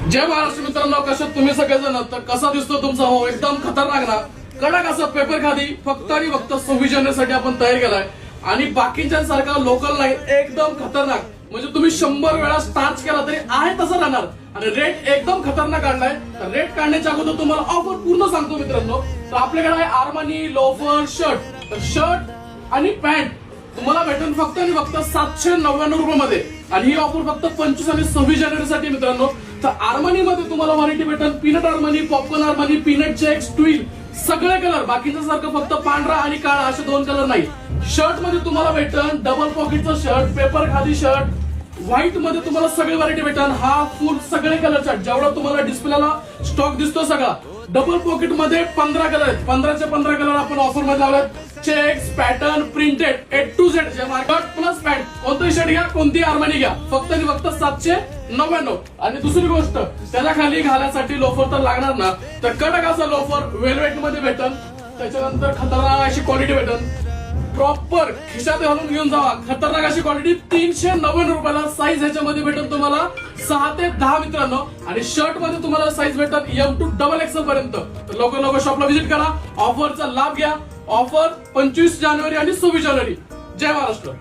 जय महाराष्ट्र मित्रांनो, कसं तुम्ही सगळेजण तर कसा दिसतो तुमचा हो एकदम खतरनाक ना कडक असं पेपर खादी फक्त आणि फक्त 26 जानेवारीसाठी आपण तयार केलाय आणि बाकीच्यांसारखा लोकल नाही, एकदम खतरनाक. म्हणजे तुम्ही 100 वेळा स्टार्च केला तरी आहे तसं राहणार आणि रेट एकदम खतरनाक काढलाय. रेट काढण्याच्या अगोदर तुम्हाला ऑफर पूर्ण सांगतो मित्रांनो. तर आपल्याकडे आहे आर्मानी लोफर शर्ट, तर शर्ट आणि पॅन्ट तुम्हाला भेटेल फक्त आणि फक्त 799 रुपयामध्ये आणि ही ऑफर फक्त 25 आणि 26 जानेवारीसाठी मित्रांनो. तर आर्मानी मध्ये तुम्हाला व्हरायटी भेटेल peanut Armani, popcorn Armani, peanut checks, twill सगळे कलर. बाकीच्या सारखं फक्त पांढरा आणि काळा असे 2 कलर नाही. शर्ट मध्ये तुम्हाला भेटेल डबल पॉकेटचं shirt, paper khadi shirt, white मध्ये तुम्हाला सगळे व्हरायटी भेटेल. हा फुल सगळे कलर शर्ट जेवढा तुम्हाला डिस्प्लेला स्टॉक दिसतो सगळा. डबल पॉकेट मध्ये 15 कलर आहेत, 15चे 15 कलर आपण ऑफर मध्ये लावलेत. Checks, pattern, printed A to Z जे मार्केट प्लस पॅन्ट कोणतेही शर्ट घ्या, कोणती आर्मानी घ्या, फक्त आणि फक्त 799. आणि दुसरी गोष्ट त्याच्या खाली घालायसाठी लोफर तर लागणार ना, तर कडक असा लोफर वेलवेट मध्ये भेटेल. त्याच्यानंतर खतरनाक अशी क्वालिटी भेटेल, प्रॉपर खिशात घालून घेऊन जावा खतरनाक अशी क्वालिटी. 399 रुपयाला साईज ह्याच्यामध्ये भेटेल तुम्हाला 6 ते 10 मित्रांनो. आणि शर्ट मध्ये तुम्हाला साईज भेटेल M to XXL पर्यंत. तर लवकर शॉपला व्हिजिट करा, ऑफरचा लाभ घ्या. ऑफर 25 जानेवारी आणि 26 जानेवारी. जय महाराष्ट्र.